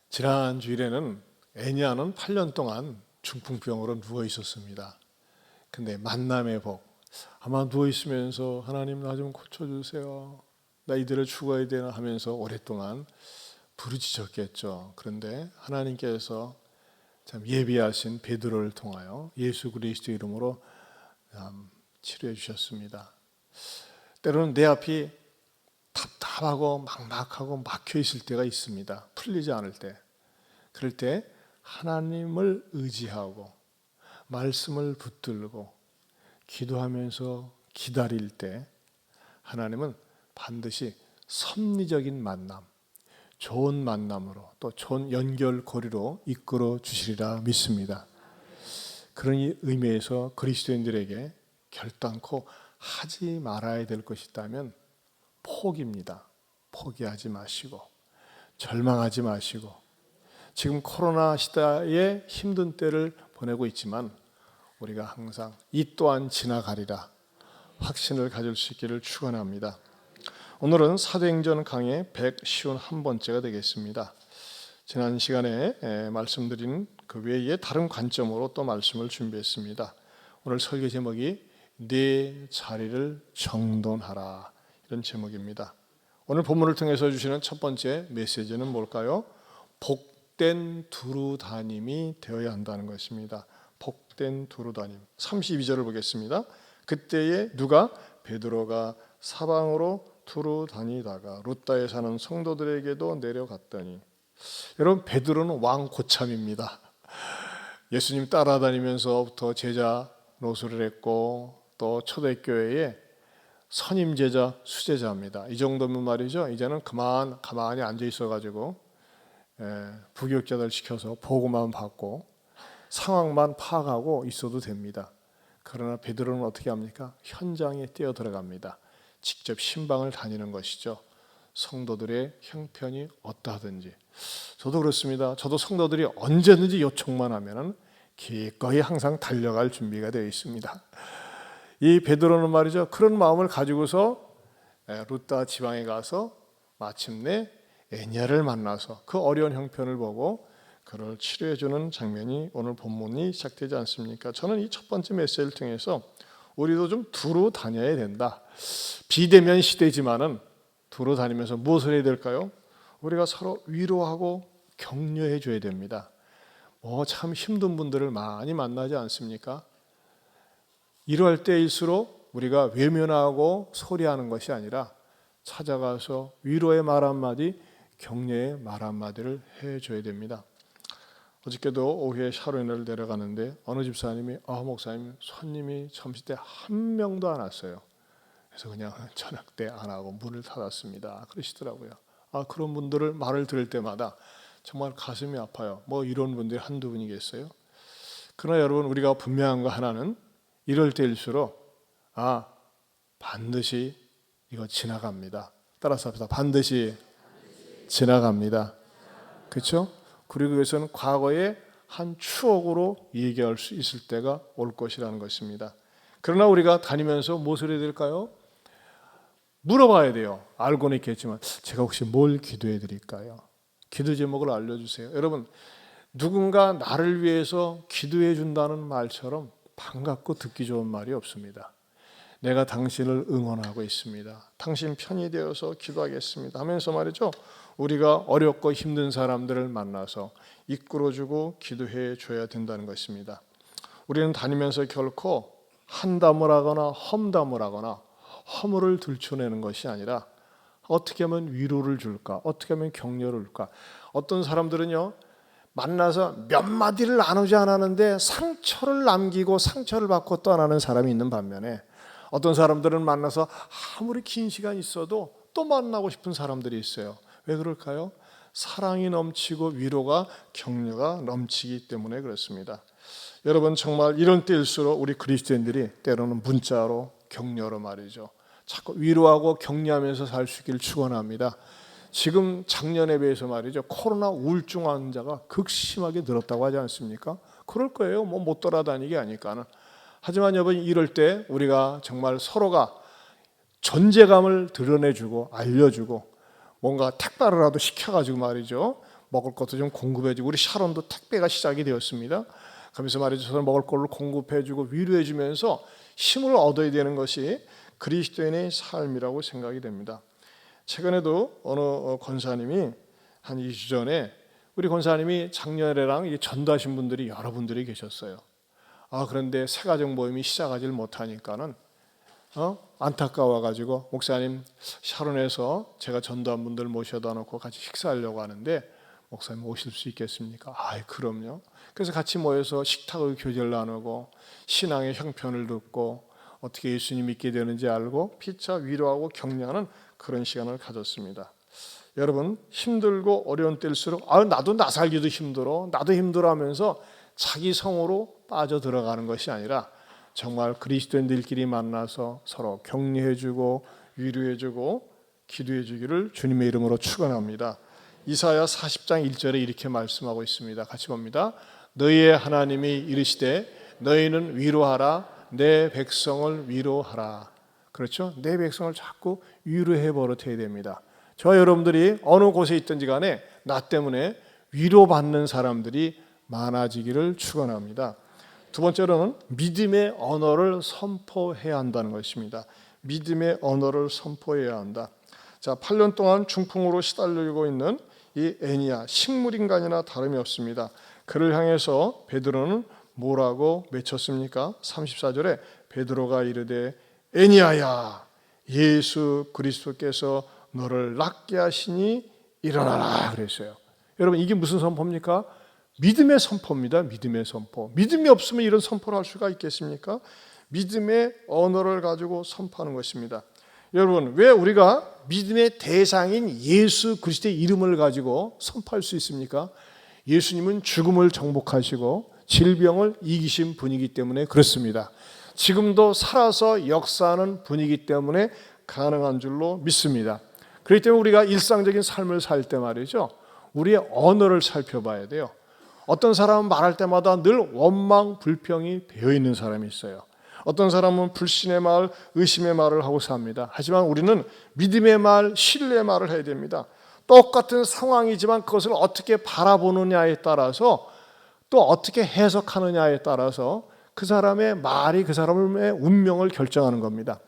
지난 주일에는 애니아는 8년 동안 중풍병으로 누워 있었습니다. 근데 만남의 복, 아마 누워 있으면서 하나님 나 좀 고쳐주세요, 나 이대로 죽어야 되나 하면서 오랫동안 부르짖었겠죠. 그런데 하나님께서 참 예비하신 베드로를 통하여 예수 그리스도 이름으로 치료해 주셨습니다. 때로는 내 앞이 답답하고 막막하고 막혀 있을 때가 있습니다. 풀리지 않을 때. 그럴 때 하나님을 의지하고 말씀을 붙들고 기도하면서 기다릴 때 하나님은 반드시 섭리적인 만남, 좋은 만남으로 또 좋은 연결고리로 이끌어 주시리라 믿습니다. 그런 의미에서 그리스도인들에게 결단코 하지 말아야 될 것이 있다면 포기입니다. 포기하지 마시고 절망하지 마시고, 지금 코로나 시대에 힘든 때를 보내고 있지만 우리가 항상 이 또한 지나가리라 확신을 가질 수 있기를 축원합니다. 오늘은 사도행전 강의 151번째가 되겠습니다. 지난 시간에 말씀드린 그 외에 다른 관점으로 또 말씀을 준비했습니다. 오늘 설교 제목이 네 자리를 정돈하라, 이런 제목입니다. 오늘 본문을 통해서 주시는 첫 번째 메시지는 뭘까요? 복된 두루다님이 되어야 한다는 것입니다. 복된 두루다님. 32절을 보겠습니다. 그때에 누가 베드로가 사방으로 두루다니다가 루다에 사는 성도들에게도 내려갔더니, 여러분 베드로는 왕 고참입니다. 예수님 따라다니면서부터 제자 노릇을 했고 또 초대교회에 선임 제자 수제자입니다. 이 정도면 말이죠, 이제는 가만히 앉아 있어가지고 부교육자들 시켜서 보고만 받고 상황만 파악하고 있어도 됩니다. 그러나 베드로는 어떻게 합니까? 현장에 뛰어 들어갑니다. 직접 신방을 다니는 것이죠. 성도들의 형편이 어떠하든지. 저도 그렇습니다. 저도 성도들이 언제든지 요청만 하면은 기꺼이 항상 달려갈 준비가 되어 있습니다. 이 베드로는 말이죠, 그런 마음을 가지고서 루다 지방에 가서 마침내 애니아를 만나서 그 어려운 형편을 보고 그를 치료해주는 장면이 오늘 본문이 시작되지 않습니까? 저는 이 첫 번째 메시지를 통해서 우리도 좀 두루 다녀야 된다. 비대면 시대지만은 두루 다니면서 무엇을 해야 될까요? 우리가 서로 위로하고 격려해 줘야 됩니다. 참 힘든 분들을 많이 만나지 않습니까? 이럴 때일수록 우리가 외면하고 소리하는 것이 아니라 찾아가서 위로의 말 한마디, 격려의 말 한마디를 해줘야 됩니다. 어저께도 오후에 샤론을 내려가는데 어느 집사님이 목사님 손님이 점심 때 한 명도 안 왔어요. 그래서 그냥 저녁 때 안 하고 문을 닫았습니다. 그러시더라고요. 그런 분들을 말을 들을 때마다 정말 가슴이 아파요. 이런 분들이 한두 분이겠어요? 그러나 여러분, 우리가 분명한 거 하나는 이럴 때일수록 반드시 이거 지나갑니다. 따라서 합시다. 반드시 지나갑니다. 그렇죠? 그리고 그것은 과거의 한 추억으로 얘기할 수 있을 때가 올 것이라는 것입니다. 그러나 우리가 다니면서 무엇을 해야 될까요? 물어봐야 돼요. 알고는 있겠지만 제가 혹시 뭘 기도해 드릴까요? 기도 제목을 알려주세요. 여러분, 누군가 나를 위해서 기도해 준다는 말처럼 반갑고 듣기 좋은 말이 없습니다. 내가 당신을 응원하고 있습니다. 당신 편이 되어서 기도하겠습니다 하면서 말이죠, 우리가 어렵고 힘든 사람들을 만나서 이끌어주고 기도해 줘야 된다는 것입니다. 우리는 다니면서 결코 한담을 하거나 험담을 하거나 허물을 들춰내는 것이 아니라 어떻게 하면 위로를 줄까, 어떻게 하면 격려를 줄까. 어떤 사람들은요, 만나서 몇 마디를 나누지 않았는데 상처를 남기고 상처를 받고 떠나는 사람이 있는 반면에, 어떤 사람들은 만나서 아무리 긴 시간 있어도 또 만나고 싶은 사람들이 있어요. 왜 그럴까요? 사랑이 넘치고 위로가, 격려가 넘치기 때문에 그렇습니다. 여러분, 정말 이런 때일수록 우리 그리스도인들이 때로는 문자로, 격려로 말이죠, 자꾸 위로하고 격려하면서 살 수 있기를 축원합니다. 지금 작년에 비해서 말이죠, 코로나 우울증 환자가 극심하게 늘었다고 하지 않습니까? 그럴 거예요. 못 돌아다니게 하니까는. 하지만 여러분, 이럴 때 우리가 정말 서로가 존재감을 드러내주고 알려주고 뭔가 택배라도 시켜가지고 말이죠. 먹을 것도 좀 공급해주고, 우리 샤론도 택배가 시작이 되었습니다. 그러면서 말이죠. 서로 먹을 걸로 공급해주고 위로해주면서 힘을 얻어야 되는 것이 그리스도인의 삶이라고 생각이 됩니다. 최근에도 어느 권사님이 한 2주 전에, 우리 권사님이 작년에랑 전도하신 분들이 여러분들이 계셨어요. 그런데 새가족 모임이 시작하지 못하니까는 안타까워가지고, 목사님 샤론에서 제가 전도한 분들 모셔다 놓고 같이 식사하려고 하는데 목사님 오실 수 있겠습니까? 그럼요. 그래서 같이 모여서 식탁의 교제를 나누고 신앙의 형편을 듣고 어떻게 예수님 믿게 되는지 알고 피차 위로하고 격려하는 그런 시간을 가졌습니다. 여러분, 힘들고 어려운 때일수록 나도 나 살기도 힘들어, 나도 힘들어 하면서 자기 성으로 빠져 들어가는 것이 아니라 정말 그리스도인들끼리 만나서 서로 격려해주고 위로해주고 기도해주기를 주님의 이름으로 축원합니다. 이사야 40장 1절에 이렇게 말씀하고 있습니다. 같이 봅니다. 너희의 하나님이 이르시되 너희는 위로하라, 내 백성을 위로하라. 그렇죠? 내 백성을 자꾸 위로해 버릇해야 됩니다. 저와 여러분들이 어느 곳에 있든지 간에 나 때문에 위로받는 사람들이 많아지기를 축원합니다. 두 번째로는 믿음의 언어를 선포해야 한다는 것입니다. 믿음의 언어를 선포해야 한다. 자, 8년 동안 중풍으로 시달리고 있는 이 애니야, 식물인간이나 다름이 없습니다. 그를 향해서 베드로는 뭐라고 외쳤습니까? 34절에 베드로가 이르되 애니야야, 예수 그리스도께서 너를 낫게 하시니 일어나라 그랬어요. 여러분, 이게 무슨 선포입니까? 믿음의 선포입니다. 믿음의 선포. 믿음이 없으면 이런 선포를 할 수가 있겠습니까? 믿음의 언어를 가지고 선포하는 것입니다. 여러분, 왜 우리가 믿음의 대상인 예수 그리스도의 이름을 가지고 선포할 수 있습니까? 예수님은 죽음을 정복하시고 질병을 이기신 분이기 때문에 그렇습니다. 지금도 살아서 역사하는 분이기 때문에 가능한 줄로 믿습니다. 그렇기 때문에 우리가 일상적인 삶을 살 때 말이죠, 우리의 언어를 살펴봐야 돼요. 어떤 사람은 말할 때마다 늘 원망, 불평이 되어 있는 사람이 있어요. 어떤 사람은 불신의 말, 의심의 말을 하고 삽니다. 하지만 우리는 믿음의 말, 신뢰의 말을 해야 됩니다. 똑같은 상황이지만 그것을 어떻게 바라보느냐에 따라서, 또 어떻게 해석하느냐에 따라서 그 사람의 말이 그 사람의 운명을 결정하는 겁니다.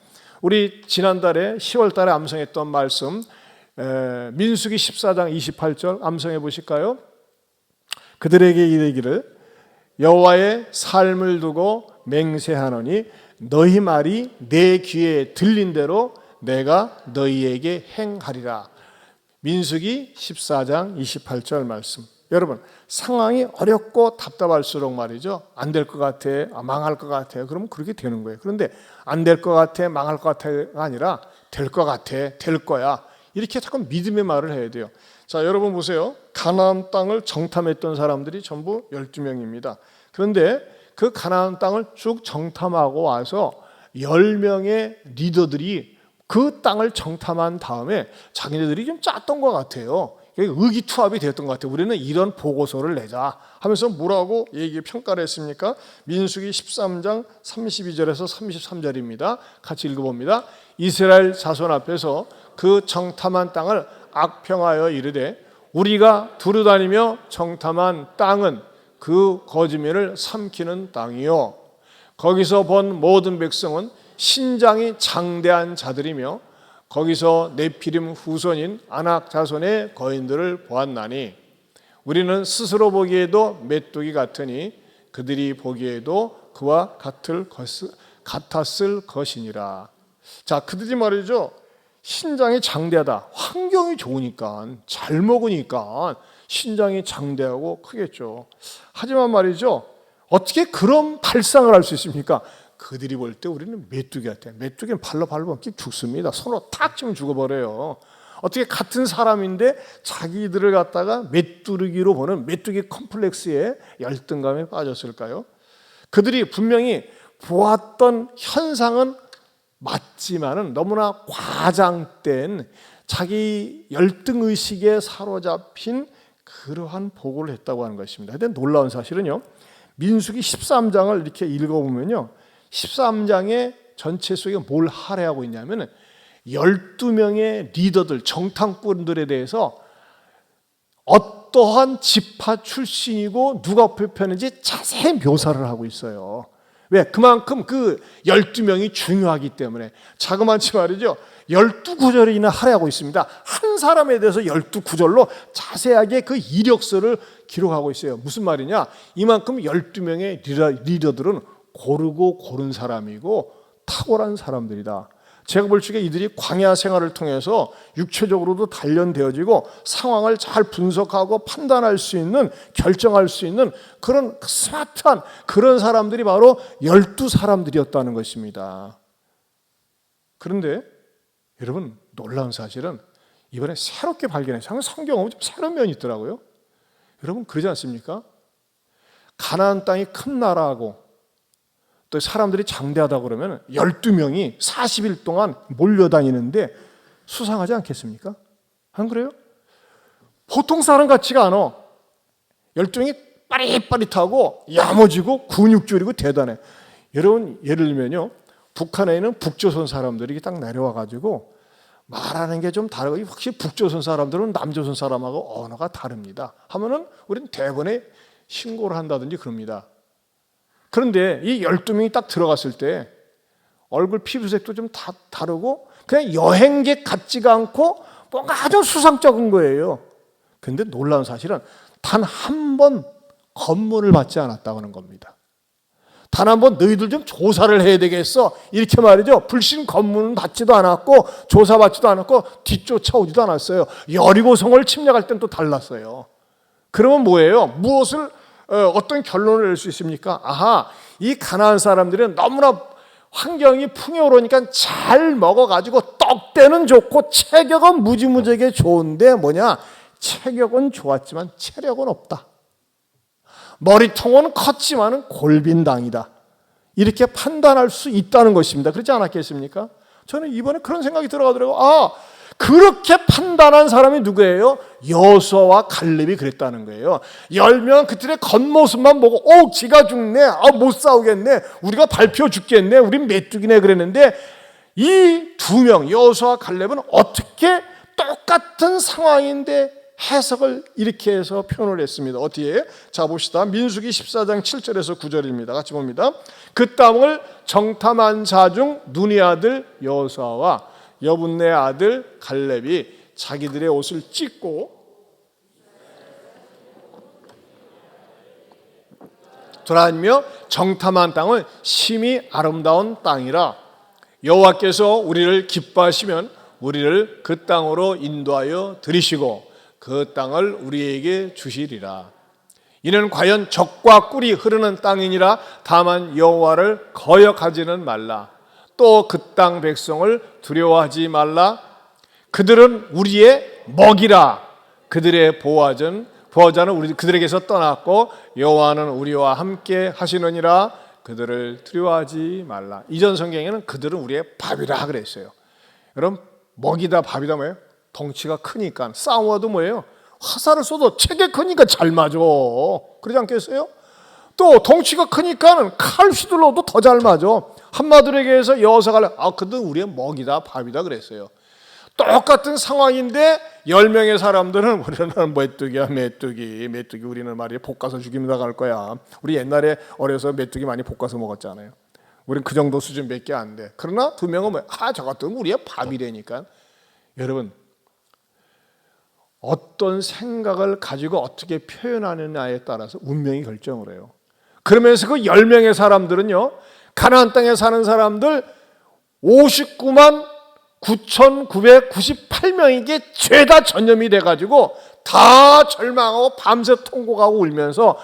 우리 지난달에 10월 달에 암송했던 말씀, 민수기 14장 28절 암송해 보실까요? 그들에게 이르기를 여호와의 삶을 두고 맹세하노니 너희 말이 내 귀에 들린 대로 내가 너희에게 행하리라. 민수기 14장 28절 말씀. 여러분, 상황이 어렵고 답답할수록 말이죠, 안 될 것 같아, 망할 것 같아, 그러면 그렇게 되는 거예요. 그런데 안 될 것 같아, 망할 것 같아가 아니라 될 것 같아, 될 거야, 이렇게 자꾸 믿음의 말을 해야 돼요. 자, 여러분 보세요. 가나안 땅을 정탐했던 사람들이 전부 12명입니다. 그런데 그 가나안 땅을 쭉 정탐하고 와서 10명의 리더들이 그 땅을 정탐한 다음에 자기네들이 좀 짰던 것 같아요. 의기투합이 되었던 것 같아요. 우리는 이런 보고서를 내자 하면서 뭐라고 평가를 했습니까? 민수기 13장 32절에서 33절입니다. 같이 읽어봅니다. 이스라엘 자손 앞에서 그 정탐한 땅을 악평하여 이르되 우리가 두루다니며 정탐한 땅은 그 거짓말을 삼키는 땅이요, 거기서 본 모든 백성은 신장이 장대한 자들이며 거기서 네피림 후손인 아낙 자손의 거인들을 보았나니 우리는 스스로 보기에도 메뚜기 같으니 그들이 보기에도 그와 같았을 것이니라. 자, 그들이 말이죠, 신장이 장대하다. 환경이 좋으니까, 잘 먹으니까 신장이 장대하고 크겠죠. 하지만 말이죠, 어떻게 그런 발상을 할 수 있습니까? 그들이 볼 때 우리는 메뚜기 같아요. 메뚜기는 발로 밟으면 죽습니다. 손으로 탁 치면 죽어버려요. 어떻게 같은 사람인데 자기들을 갖다가 메뚜기로 보는 메뚜기 컴플렉스에 열등감에 빠졌을까요? 그들이 분명히 보았던 현상은 맞지만은 너무나 과장된 자기 열등의식에 사로잡힌 그러한 보고를 했다고 하는 것입니다. 근데 놀라운 사실은요, 민수기 13장을 이렇게 읽어보면요, 13장의 전체 속에 뭘 할애하고 있냐면 12명의 리더들, 정탐꾼들에 대해서 어떠한 지파 출신이고 누가 표표했는지 자세히 묘사를 하고 있어요. 왜? 그만큼 그 12명이 중요하기 때문에. 자그마치 말이죠, 12구절이나 하라고 있습니다. 한 사람에 대해서 12구절로 자세하게 그 이력서를 기록하고 있어요. 무슨 말이냐? 이만큼 12명의 리더들은 고르고 고른 사람이고 탁월한 사람들이다. 제가 볼 적에 이들이 광야 생활을 통해서 육체적으로도 단련되어지고 상황을 잘 분석하고 판단할 수 있는, 결정할 수 있는 그런 스마트한 그런 사람들이 바로 12사람들이었다는 것입니다. 그런데 여러분, 놀라운 사실은 이번에 새롭게 발견해서 성경은 좀 새로운 면이 있더라고요. 여러분, 그러지 않습니까? 가나안 땅이 큰 나라하고 또 사람들이 장대하다 그러면 12명이 40일 동안 몰려다니는데 수상하지 않겠습니까? 안 그래요? 보통 사람 같지가 않아. 12명이 빠릿빠릿하고 야무지고 근육질이고 대단해. 여러분, 예를 들면요, 북한에 있는 북조선 사람들이 딱 내려와가지고 말하는 게 좀 다르고, 확실히 북조선 사람들은 남조선 사람하고 언어가 다릅니다 하면은 우리는 대번에 신고를 한다든지 그럽니다. 그런데 이 12명이 딱 들어갔을 때 얼굴 피부색도 좀 다르고 그냥 여행객 같지가 않고 뭔가 아주 수상쩍은 거예요. 그런데 놀라운 사실은 단 한 번 검문을 받지 않았다고 하는 겁니다. 단 한 번 너희들 좀 조사를 해야 되겠어, 이렇게 말이죠. 불신 검문은 받지도 않았고 조사받지도 않았고 뒤쫓아오지도 않았어요. 여리고성을 침략할 땐 또 달랐어요. 그러면 뭐예요? 무엇을 어떤 결론을 낼 수 있습니까? 아하, 이 가나안 사람들은 너무나 환경이 풍요로우니까 잘 먹어가지고 떡대는 좋고 체격은 무지무지하게 좋은데 뭐냐? 체격은 좋았지만 체력은 없다. 머리통은 컸지만 골빈당이다. 이렇게 판단할 수 있다는 것입니다. 그렇지 않았겠습니까? 저는 이번에 그런 생각이 들어가더라고요. 아, 그렇게 판단한 사람이 누구예요? 여호수아와 갈렙이 그랬다는 거예요. 10명 그들의 겉모습만 보고 지가 죽네, 못 싸우겠네, 우리가 밟혀 죽겠네, 우린 메뚜기네 그랬는데 이 두 명, 여호수아와 갈렙은 어떻게 똑같은 상황인데 해석을 이렇게 해서 표현을 했습니다. 어떻게? 자, 봅시다. 민수기 14장 7절에서 9절입니다. 같이 봅니다. 그 땅을 정탐한 자 중 눈의 아들 여호수아와 여분네 아들 갈렙이 자기들의 옷을 찢고 돌아다니며 정탐한 땅은 심히 아름다운 땅이라 여호와께서 우리를 기뻐하시면 우리를 그 땅으로 인도하여 들이시고 그 땅을 우리에게 주시리라. 이는 과연 젖과 꿀이 흐르는 땅이니라. 다만 여호와를 거역하지는 말라. 또 그 땅 백성을 두려워하지 말라. 그들은 우리의 먹이라. 그들의 보호자는 그들에게서 떠났고 여호와는 우리와 함께 하시느니라. 그들을 두려워하지 말라. 이전 성경에는 그들은 우리의 밥이라 그랬어요. 여러분, 먹이다 밥이다 뭐예요? 덩치가 크니까 싸워도 뭐예요? 화살을 쏘도 체계 크니까 잘 맞아. 그러지 않겠어요? 또 덩치가 크니까 칼 휘둘러도 더 잘 맞아. 한마디에게서 여호수아가 그들은 우리의 먹이다 밥이다 그랬어요. 똑같은 상황인데 10명의 사람들은 우리는 메뚜기야, 메뚜기 우리는 말이야 볶아서 죽이면 나갈 거야. 우리 옛날에 어려서 메뚜기 많이 볶아서 먹었잖아요. 우린 그 정도 수준 몇 개 안 돼. 그러나 두 명은 저것들은 우리의 밥이라니까. 여러분, 어떤 생각을 가지고 어떻게 표현하느냐에 따라서 운명이 결정을 해요. 그러면서 그 10명의 사람들은요, 가나안 땅에 사는 사람들 59만 9,998명에게 죄다 전염이 돼가지고 다 절망하고 밤새 통곡하고 울면서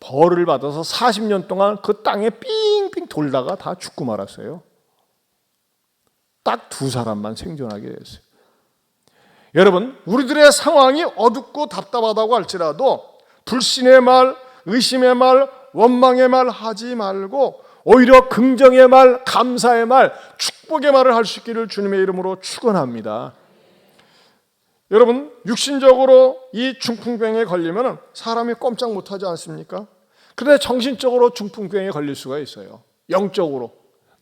벌을 받아서 40년 동안 그 땅에 삥삥 돌다가 다 죽고 말았어요. 딱 두 사람만 생존하게 됐어요. 여러분, 우리들의 상황이 어둡고 답답하다고 할지라도 불신의 말, 의심의 말, 원망의 말 하지 말고 오히려 긍정의 말, 감사의 말, 축복의 말을 할 수 있기를 주님의 이름으로 축원합니다. 여러분, 육신적으로 이 중풍병에 걸리면 사람이 꼼짝 못하지 않습니까? 그런데 정신적으로 중풍병에 걸릴 수가 있어요. 영적으로.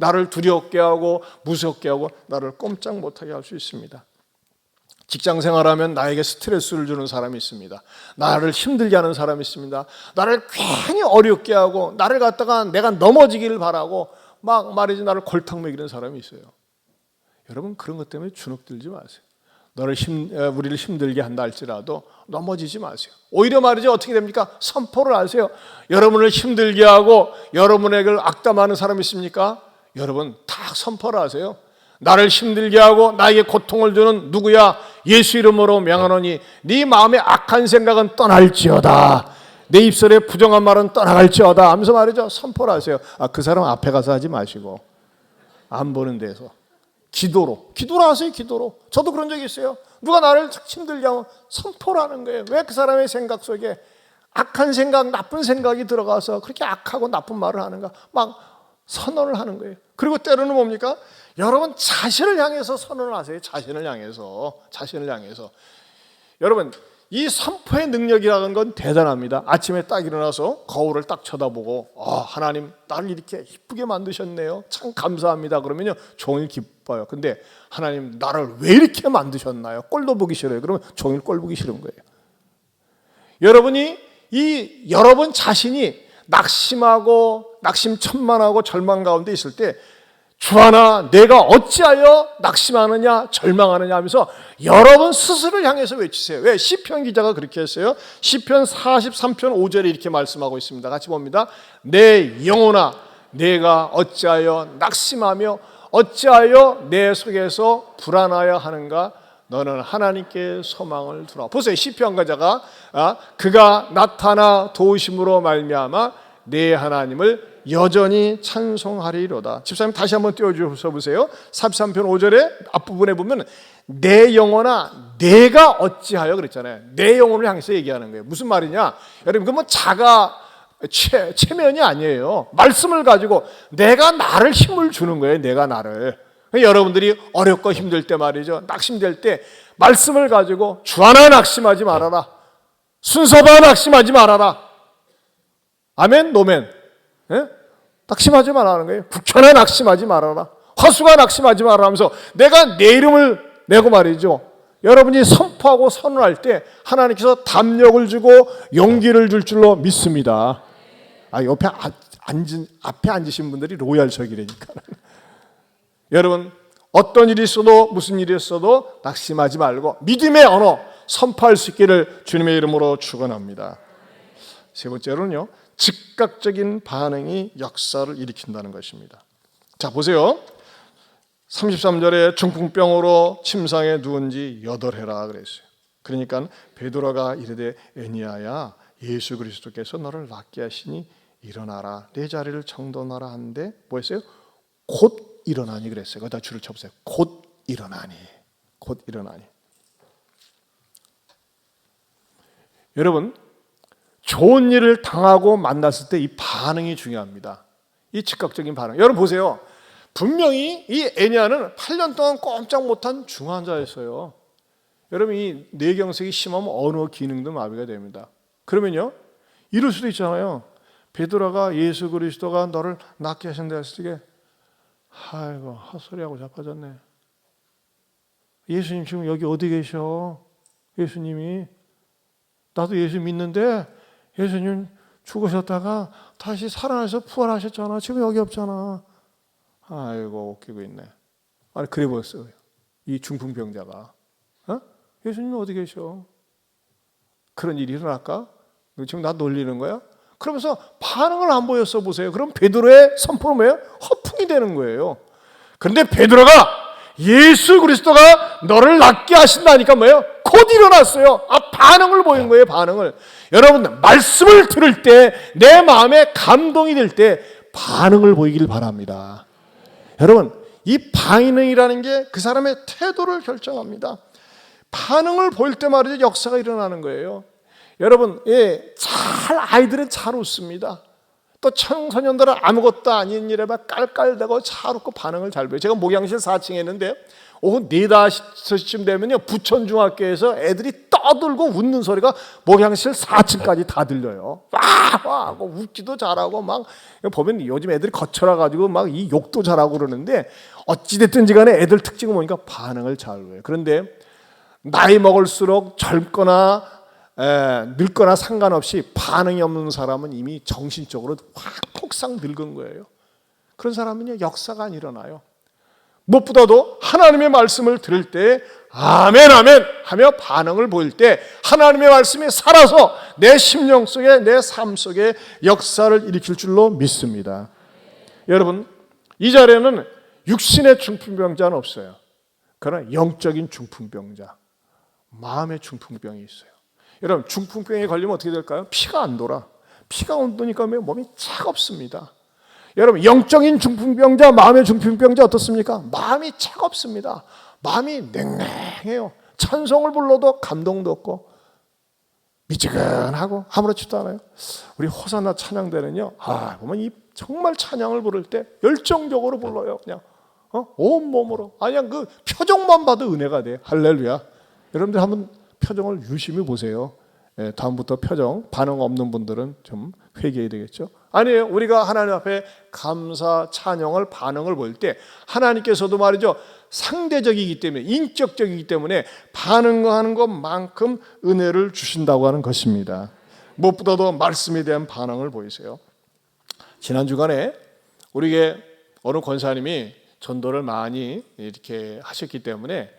나를 두렵게 하고 무섭게 하고 나를 꼼짝 못하게 할 수 있습니다. 직장 생활하면 나에게 스트레스를 주는 사람이 있습니다. 나를 힘들게 하는 사람이 있습니다. 나를 괜히 어렵게 하고 나를 갖다가 내가 넘어지기를 바라고 막 말이지 나를 골탕 먹이는 사람이 있어요. 여러분 그런 것 때문에 주눅들지 마세요. 우리를 힘들게 한다 할지라도 넘어지지 마세요. 오히려 말이죠 어떻게 됩니까? 선포를 하세요. 여러분을 힘들게 하고 여러분에게 악담하는 사람이 있습니까? 여러분 다 선포를 하세요. 나를 힘들게 하고 나에게 고통을 주는 누구야? 예수 이름으로 명하노니 네 마음에 악한 생각은 떠날지어다. 내 입술에 부정한 말은 떠나갈지어다 하면서 말이죠 선포를 하세요. 그 사람 앞에 가서 하지 마시고 안 보는 데서 기도로 하세요. 기도로. 저도 그런 적이 있어요. 누가 나를 힘들게 하면 선포를 하는 거예요. 왜 그 사람의 생각 속에 악한 생각, 나쁜 생각이 들어가서 그렇게 악하고 나쁜 말을 하는가? 막 선언을 하는 거예요. 그리고 때로는 뭡니까? 여러분 자신을 향해서 선언을 하세요. 자신을 향해서. 여러분 이 선포의 능력이라는 건 대단합니다. 아침에 딱 일어나서 거울을 딱 쳐다보고 하나님 나를 이렇게 이쁘게 만드셨네요. 참 감사합니다. 그러면요 종일 기뻐요. 근데 하나님 나를 왜 이렇게 만드셨나요? 꼴도 보기 싫어요. 그러면 종일 꼴 보기 싫은 거예요. 여러분 자신이 낙심천만하고 절망 가운데 있을 때 주하나 내가 어찌하여 낙심하느냐 절망하느냐 하면서 여러분 스스로를 향해서 외치세요. 왜? 시편 기자가 그렇게 했어요. 시편 43편 5절에 이렇게 말씀하고 있습니다. 같이 봅니다. 내 영혼아 내가 어찌하여 낙심하며 어찌하여 내 속에서 불안하여 하는가? 너는 하나님께 소망을 두라. 보세요. 시편 기자가 그가 나타나 도우심으로 말미암아 내 하나님을 여전히 찬송하리로다. 집사님 다시 한번 띄워주셔서 보세요. 43편 5절에 앞부분에 보면 내 영혼아 내가 어찌하여 그랬잖아요. 내 영혼을 향해서 얘기하는 거예요. 무슨 말이냐? 여러분 그건 체면이 아니에요. 말씀을 가지고 내가 나를 힘을 주는 거예요. 내가 나를. 여러분들이 어렵고 힘들 때 말이죠. 낙심될 때 말씀을 가지고 주 하나 낙심하지 말아라. 순서봐 낙심하지 말아라. 아멘 노멘. 낙심하지 말라는 거예요. 국현아 낙심하지 말아라. 화수가 낙심하지 말아라 하면서 내가 내 이름을 내고 말이죠. 여러분이 선포하고 선언할 때 하나님께서 담력을 주고 용기를 줄 줄로 믿습니다. 앞에 앉으신 분들이 로얄석이라니까. 여러분 어떤 일이 있어도 무슨 일이 있어도 낙심하지 말고 믿음의 언어 선포할 수 있기를 주님의 이름으로 축원합니다. 세 번째로는요. 즉각적인 반응이 역사를 일으킨다는 것입니다. 자 보세요. 33절에 중풍병으로 침상에 누운 지 8해라 그랬어요. 그러니까 베드로가 이르되 에니야야 예수 그리스도께서 너를 낫게 하시니 일어나라 내 자리를 정돈하라 하는데 뭐였어요? 곧 일어나니 그랬어요. 거기다 줄을 쳐보세요. 곧 일어나니. 여러분 좋은 일을 당하고 만났을 때 이 반응이 중요합니다. 이 즉각적인 반응. 여러분 보세요. 분명히 이 애냐는 8년 동안 꼼짝 못한 중환자였어요. 여러분 이 뇌경색이 심하면 언어 기능도 마비가 됩니다. 그러면요. 이럴 수도 있잖아요. 베드로가 예수 그리스도가 너를 낫게 하신다 했을 때 아이고 헛소리하고 자빠졌네. 예수님 지금 여기 어디 계셔? 예수님이 나도 예수 믿는데 예수님 죽으셨다가 다시 살아나서 부활하셨잖아. 지금 여기 없잖아. 아이고 웃기고 있네. 그래 보였어요. 이 중풍병자가 예수님 어디 계셔? 그런 일이 일어날까? 너 지금 나 놀리는 거야? 그러면서 반응을 안 보였어 보세요. 그럼 베드로의 선포는 뭐예요? 허풍이 되는 거예요. 그런데 베드로가 예수 그리스도가 너를 낫게 하신다니까 뭐예요? 곧 일어났어요. 반응을 보인 거예요. 반응을. 여러분 말씀을 들을 때 내 마음에 감동이 될 때 반응을 보이길 바랍니다. 여러분 이 반응이라는 게 그 사람의 태도를 결정합니다. 반응을 보일 때 말이죠 역사가 일어나는 거예요. 여러분 아이들은 잘 웃습니다. 또 청소년들은 아무것도 아닌 일에 막 깔깔대고 잘 웃고 반응을 잘 보여요. 제가 목양실 4층에 있는데 오후 4-5시쯤 되면요, 부천중학교에서 애들이 떠들고 웃는 소리가 목양실 4층까지 다 들려요. 와 하고 웃기도 잘하고 막 보면 요즘 애들이 거쳐라 가지고 막 이 욕도 잘하고 그러는데 어찌됐든지 간에 애들 특징을 보니까 반응을 잘 해요. 그런데 나이 먹을수록 젊거나 늙거나 상관없이 반응이 없는 사람은 이미 정신적으로 확 폭삭 늙은 거예요. 그런 사람은요, 역사가 안 일어나요. 무엇보다도 하나님의 말씀을 들을 때 아멘 아멘 하며 반응을 보일 때 하나님의 말씀이 살아서 내 심령 속에, 내 삶 속에 역사를 일으킬 줄로 믿습니다. 여러분, 이 자리에는 육신의 중풍병자는 없어요. 그러나 영적인 중풍병자, 마음의 중풍병이 있어요. 여러분, 중풍병에 걸리면 어떻게 될까요? 피가 안 돌아. 피가 안 도니까 몸이 차갑습니다. 여러분, 영적인 중풍병자, 마음의 중풍병자 어떻습니까? 마음이 차갑습니다. 마음이 냉랭해요. 찬송을 불러도 감동도 없고 미지근하고 아무렇지도 않아요. 우리 호산나 찬양대는요, 보면 이 정말 찬양을 부를 때 열정적으로 불러요. 그냥 온 몸으로. 그냥 그 표정만 봐도 은혜가 돼. 할렐루야. 여러분들 한번 표정을 유심히 보세요. 다음부터 표정 반응 없는 분들은 좀 회개해야 되겠죠. 아니에요. 우리가 하나님 앞에 감사, 찬양을 반응을 볼 때 하나님께서도 말이죠, 상대적이기 때문에, 인격적이기 때문에 반응하는 것만큼 은혜를 주신다고 하는 것입니다. 무엇보다도 말씀에 대한 반응을 보이세요. 지난 주간에 우리에게 어느 권사님이 전도를 많이 이렇게 하셨기 때문에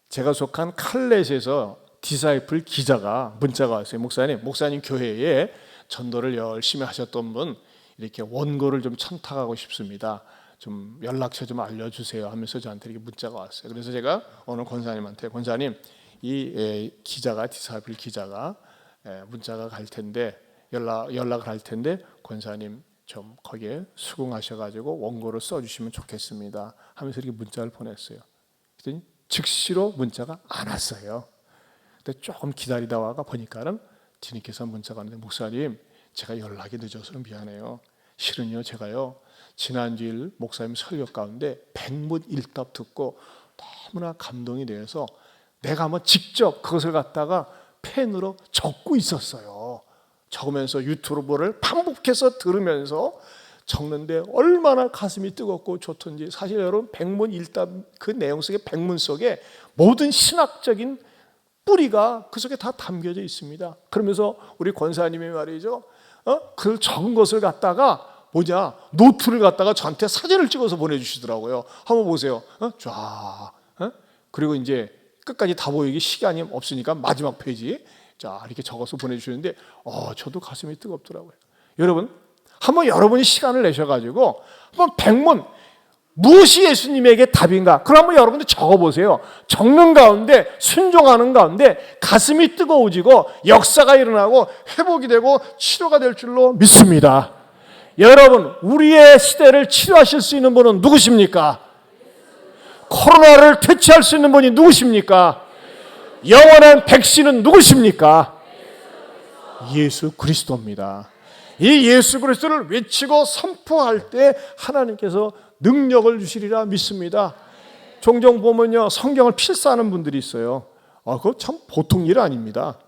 제가 속한 칼렛에서 디사이플 기자가 문자가 왔어요. 목사님 교회에 전도를 열심히 하셨던 분 이렇게 원고를 좀 청탁하고 싶습니다. 좀 연락처 좀 알려주세요 하면서 저한테 이렇게 문자가 왔어요. 그래서 제가 어느 권사님한테, 권사님, 이 기자가, 디사이플 기자가 문자가 갈 텐데 연락을 할 텐데 권사님 좀 거기에 수긍하셔가지고 원고를 써주시면 좋겠습니다 하면서 이렇게 문자를 보냈어요. 그랬더니 즉시로 문자가 안 왔어요. 근데 조금 기다리다 와가 보니까는 주님께서 문자가 왔는데, 목사님, 제가 연락이 늦어서는 미안해요. 실은요, 제가요 지난주일 목사님 설교 가운데 백문일답 듣고 너무나 감동이 되어서 내가 한번 직접 그것을 갖다가 펜으로 적고 있었어요. 적으면서 유튜브를 반복해서 들으면서 적는데 얼마나 가슴이 뜨겁고 좋던지. 사실 여러분, 백문일답 그 내용 속에, 백문 속에 모든 신학적인 뿌리가 그 속에 다 담겨져 있습니다. 그러면서 우리 권사님이 말이죠, 그 적은 것을 갖다가 노트를 갖다가 저한테 사진을 찍어서 보내주시더라고요. 한번 보세요. 쫙. 그리고 이제 끝까지 다 보이기 시간이 없으니까 마지막 페이지 자 이렇게 적어서 보내주시는데 저도 가슴이 뜨겁더라고요. 여러분, 한번 여러분이 시간을 내셔가지고 한번 백문, 무엇이 예수님에게 답인가? 그럼 한번 여러분들 적어보세요. 적는 가운데, 순종하는 가운데 가슴이 뜨거워지고 역사가 일어나고 회복이 되고 치료가 될 줄로 믿습니다. 여러분, 우리의 시대를 치료하실 수 있는 분은 누구십니까? 코로나를 퇴치할 수 있는 분이 누구십니까? 영원한 백신은 누구십니까? 예수 그리스도입니다. 이 예수 그리스도를 외치고 선포할 때 하나님께서 능력을 주시리라 믿습니다. 종종 보면요, 성경을 필사하는 분들이 있어요. 그거 참 보통 일 아닙니다.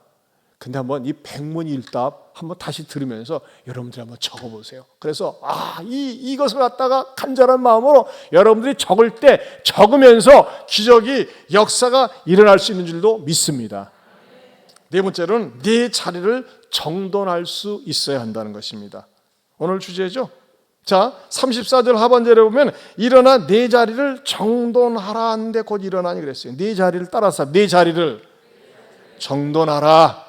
근데 한번 이 백문일답 한번 다시 들으면서 여러분들이 한번 적어보세요. 그래서 이것을 갖다가 간절한 마음으로 여러분들이 적을 때 적으면서 기적이, 역사가 일어날 수 있는 줄도 믿습니다. 네 번째로는 네 자리를 정돈할 수 있어야 한다는 것입니다. 오늘 주제죠. 자, 34절 하반절에 보면 일어나 네 자리를 정돈하라 하는데 곧 일어나니 그랬어요. 네 자리를 따라서 네 자리를 정돈하라.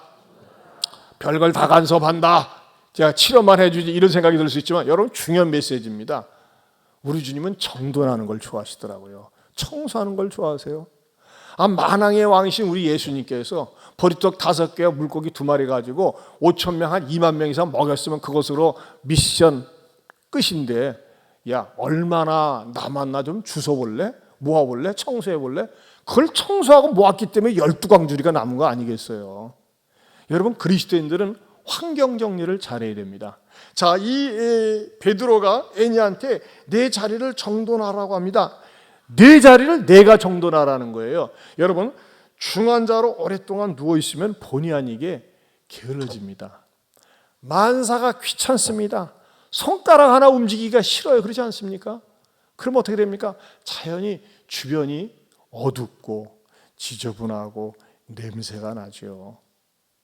별걸 다 간섭한다. 제가 치료만 해주지 이런 생각이 들 수 있지만 여러분, 중요한 메시지입니다. 우리 주님은 정돈하는 걸 좋아하시더라고요. 청소하는 걸 좋아하세요. 만왕의 왕이신 우리 예수님께서 보리떡 5개와 물고기 2마리 가지고 5,000명, 한 2만 명 이상 먹였으면 그것으로 미션 끝인데, 야, 얼마나 남았나 좀 주워볼래? 모아볼래? 청소해볼래? 그걸 청소하고 모았기 때문에 12광주리가 남은 거 아니겠어요? 여러분, 그리스도인들은 환경 정리를 잘해야 됩니다. 자, 이 베드로가 애니한테 내 자리를 정돈하라고 합니다. 내 자리를 내가 정돈하라는 거예요. 여러분, 중환자로 오랫동안 누워있으면 본의 아니게 게을러집니다. 만사가 귀찮습니다. 손가락 하나 움직이기가 싫어요. 그렇지 않습니까? 그럼 어떻게 됩니까? 자연히 주변이 어둡고 지저분하고 냄새가 나죠.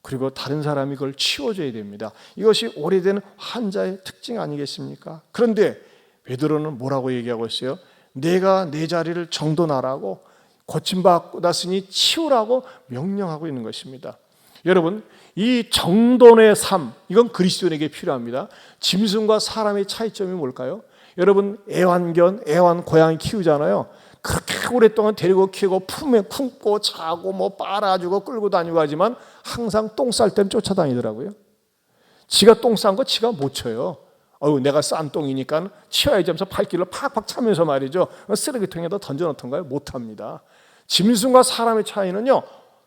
그리고 다른 사람이 그걸 치워줘야 됩니다. 이것이 오래된 환자의 특징 아니겠습니까? 그런데 베드로는 뭐라고 얘기하고 있어요? 내가 내 자리를 정돈하라고, 고침받고 났으니 치우라고 명령하고 있는 것입니다. 여러분, 이 정돈의 삶, 이건 그리스도인에게 필요합니다. 짐승과 사람의 차이점이 뭘까요? 여러분, 애완견, 고양이 키우잖아요. 그렇게 오랫동안 데리고 키우고 품에 품고 자고 뭐 빨아주고 끌고 다니고 하지만 항상 똥 쌀 때는 쫓아다니더라고요. 지가 똥 싼 거 지가 못 쳐요. 내가 싼 똥이니까 치워야지 하면서 발길을 팍팍 차면서 말이죠. 쓰레기통에다 던져놓던가요? 못합니다. 짐승과 사람의 차이는요,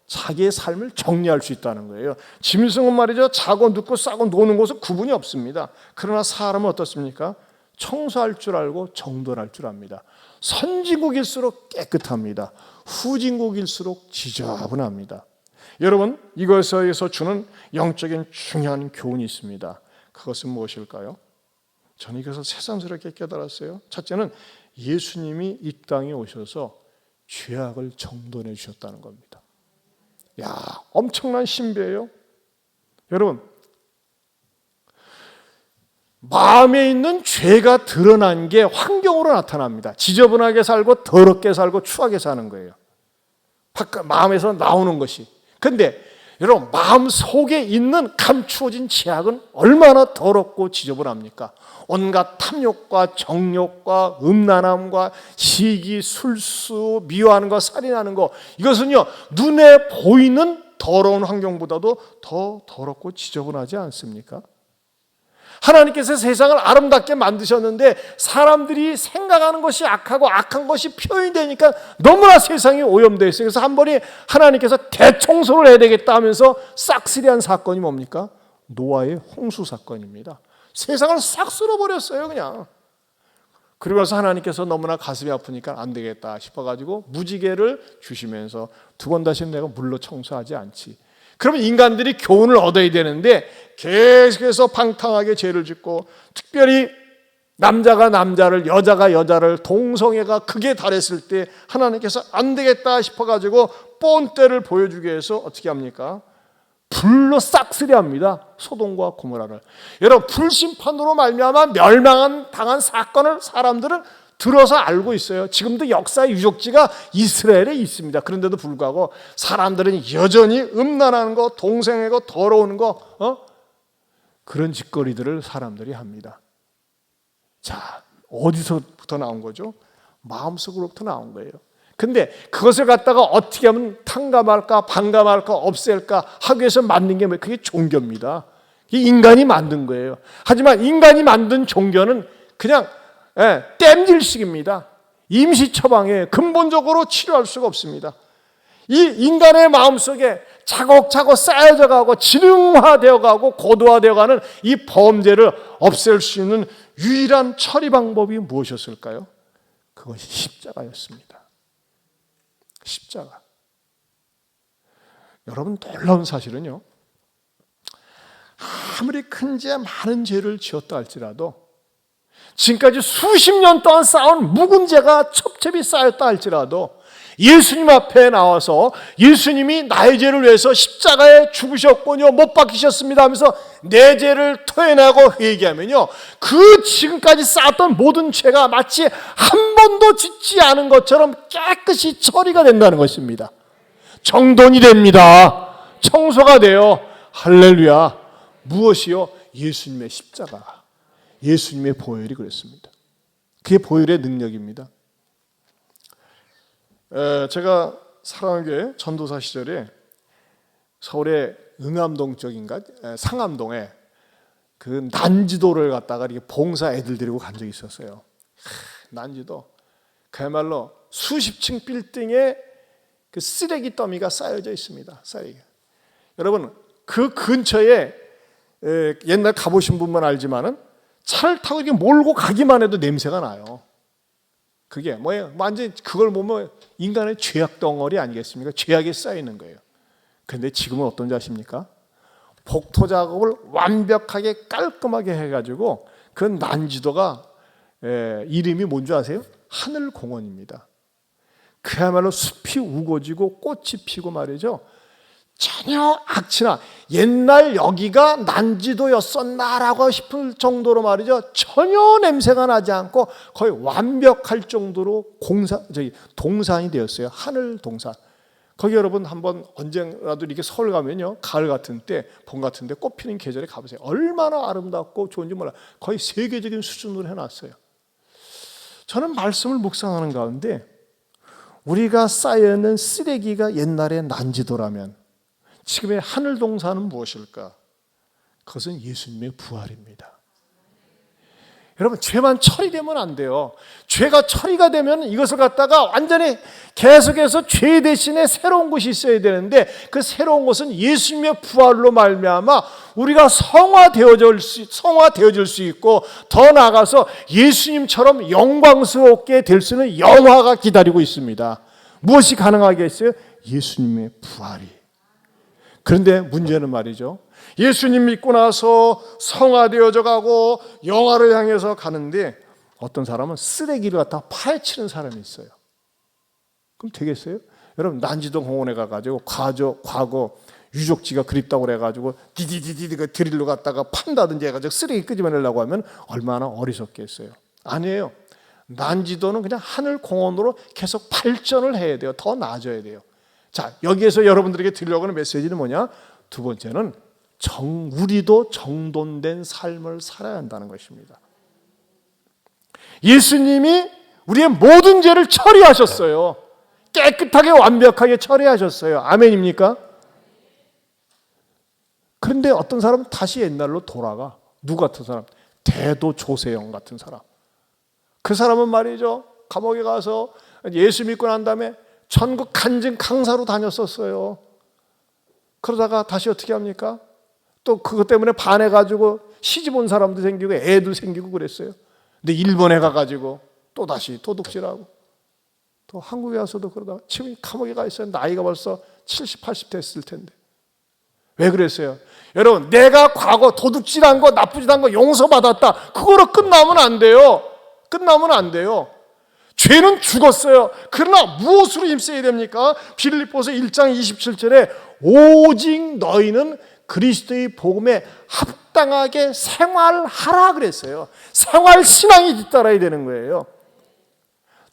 자기의 삶을 정리할 수 있다는 거예요. 짐승은 말이죠, 자고 눕고 싸고 노는 곳은 구분이 없습니다. 그러나 사람은 어떻습니까? 청소할 줄 알고 정돈할 줄 압니다. 선진국일수록 깨끗합니다. 후진국일수록 지저분합니다. 여러분, 이것에서 주는 영적인 중요한 교훈이 있습니다. 그것은 무엇일까요? 저는 이것을 새삼스럽게 깨달았어요. 첫째는 예수님이 이 땅에 오셔서 죄악을 정돈해 주셨다는 겁니다. 엄청난 신비예요. 여러분, 마음에 있는 죄가 드러난 게 환경으로 나타납니다. 지저분하게 살고 더럽게 살고 추하게 사는 거예요. 마음에서 나오는 것이. 근데 여러분, 마음 속에 있는 감추어진 죄악은 얼마나 더럽고 지저분합니까? 온갖 탐욕과 정욕과 음란함과 시기, 술수, 미워하는 거, 살인하는 거, 이것은요, 눈에 보이는 더러운 환경보다도 더 더럽고 지저분하지 않습니까? 하나님께서 세상을 아름답게 만드셨는데 사람들이 생각하는 것이 악하고 악한 것이 표현이 되니까 너무나 세상이 오염되어 있어요. 그래서 한 번에 하나님께서 대청소를 해야 되겠다 하면서 싹쓸이한 사건이 뭡니까? 노아의 홍수 사건입니다. 세상을 싹 쓸어버렸어요, 그냥. 그리고 나서 하나님께서 너무나 가슴이 아프니까 안 되겠다 싶어가지고 무지개를 주시면서 두 번 다시는 내가 물로 청소하지 않지. 그러면 인간들이 교훈을 얻어야 되는데 계속해서 방탕하게 죄를 짓고, 특별히 남자가 남자를, 여자가 여자를, 동성애가 극에 달했을 때 하나님께서 안 되겠다 싶어가지고 뻔때를 보여주기 위해서 어떻게 합니까? 불로 싹쓸이합니다. 소돔과 고모라를. 여러분, 불심판으로 말미암아 멸망한 당한 사건을 사람들은 들어서 알고 있어요. 지금도 역사의 유적지가 이스라엘에 있습니다. 그런데도 불구하고 사람들은 여전히 음란하는 거, 동성애고 더러운 거, 그런 짓거리들을 사람들이 합니다. 자, 어디서부터 나온 거죠? 마음속으로부터 나온 거예요. 근데 그것을 갖다가 어떻게 하면 탕감할까, 반감할까, 없앨까 하기 위해서 만든 게 그게 종교입니다. 이게 인간이 만든 거예요. 하지만 인간이 만든 종교는 그냥 땜질식입니다. 임시 처방에 근본적으로 치료할 수가 없습니다. 이 인간의 마음속에 차곡차곡 쌓여져 가고 지능화되어 가고 고도화되어 가는 이 범죄를 없앨 수 있는 유일한 처리 방법이 무엇이었을까요? 그것이 십자가였습니다. 십자가. 여러분, 놀라운 사실은요, 아무리 큰 죄, 많은 죄를 지었다 할지라도, 지금까지 수십 년 동안 쌓은 묵은 죄가 첩첩이 쌓였다 할지라도 예수님 앞에 나와서 예수님이 나의 죄를 위해서 십자가에 죽으셨군요, 못 박히셨습니다 하면서 내 죄를 토해내고 회개하면요, 그 지금까지 쌓았던 모든 죄가 마치 한 번도 짓지 않은 것처럼 깨끗이 처리가 된다는 것입니다. 정돈이 됩니다. 청소가 돼요. 할렐루야. 무엇이요? 예수님의 십자가, 예수님의 보혈이 그랬습니다. 그게 보혈의 능력입니다. 제가 사랑교회 전도사 시절에 서울의 응암동 쪽인가 상암동에 그 난지도를 갖다가 이렇게 봉사 애들 데리고 간 적이 있었어요. 난지도 그야말로 수십 층 빌딩에 그 쓰레기 더미가 쌓여져 있습니다. 쓰레기. 여러분, 그 근처에 옛날 가보신 분만 알지만은 차를 타고 이렇게 몰고 가기만 해도 냄새가 나요. 그게 뭐예요? 완전 그걸 보면 인간의 죄악 덩어리 아니겠습니까? 죄악이 쌓이는 거예요. 그런데 지금은 어떤지 아십니까? 복토 작업을 완벽하게 깔끔하게 해가지고 그 난지도가 이름이 뭔지 아세요? 하늘공원입니다. 그야말로 숲이 우거지고 꽃이 피고 말이죠. 전혀 악취나 옛날 여기가 난지도였었나라고 싶을 정도로 말이죠. 전혀 냄새가 나지 않고 거의 완벽할 정도로 동산이 되었어요. 하늘 동산. 거기 여러분 한번 언젠가라도 이렇게 서울 가면요, 가을 같은 때, 봄 같은 때 꽃 피는 계절에 가보세요. 얼마나 아름답고 좋은지 몰라. 거의 세계적인 수준으로 해놨어요. 저는 말씀을 묵상하는 가운데 우리가 쌓여있는 쓰레기가 옛날의 난지도라면 지금의 하늘 동산은 무엇일까? 그것은 예수님의 부활입니다. 여러분, 죄만 처리되면 안 돼요. 죄가 처리가 되면 이것을 갖다가 완전히 계속해서 죄 대신에 새로운 것이 있어야 되는데, 그 새로운 것은 예수님의 부활로 말미암아 우리가 성화되어질 수 있고, 더 나아가서 예수님처럼 영광스럽게 될 수 있는 영화가 기다리고 있습니다. 무엇이 가능하겠어요? 예수님의 부활이. 그런데 문제는 말이죠, 예수님 믿고 나서 성화되어져 가고 영화를 향해서 가는데 어떤 사람은 쓰레기를 갖다가 파헤치는 사람이 있어요. 그럼 되겠어요? 여러분, 난지도 공원에 가가지고 과거 유적지가 그립다고 그래가지고 디디디디가 드릴로 갖다가 판다든지 해가지고 쓰레기 끄집어내려고 하면 얼마나 어리석겠어요. 아니에요. 난지도는 그냥 하늘 공원으로 계속 발전을 해야 돼요. 더 나아져야 돼요. 자, 여기에서 여러분들에게 드리려고 하는 메시지는 뭐냐? 두 번째는 우리도 정돈된 삶을 살아야 한다는 것입니다. 예수님이 우리의 모든 죄를 처리하셨어요. 깨끗하게 완벽하게 처리하셨어요. 아멘입니까? 그런데 어떤 사람은 다시 옛날로 돌아가. 누구 같은 사람? 대도 조세영 같은 사람. 그 사람은 말이죠, 감옥에 가서 예수 믿고 난 다음에 전국 간증 강사로 다녔었어요. 그러다가 다시 어떻게 합니까? 또 그것 때문에 반해가지고 시집 온 사람도 생기고 애도 생기고 그랬어요. 근데 일본에 가가지고 또 다시 도둑질하고, 또 한국에 와서도 그러다가 지금 감옥에 가 있어요. 나이가 벌써 70, 80 됐을 텐데. 왜 그랬어요? 여러분, 내가 과거 도둑질한 거, 나쁜 짓 한 거 용서받았다, 그거로 끝나면 안 돼요. 끝나면 안 돼요. 죄는 죽었어요. 그러나 무엇으로 힘써야 됩니까? 빌립보서 1장 27절에 오직 너희는 그리스도의 복음에 합당하게 생활하라 그랬어요. 생활신앙이 뒤따라야 되는 거예요.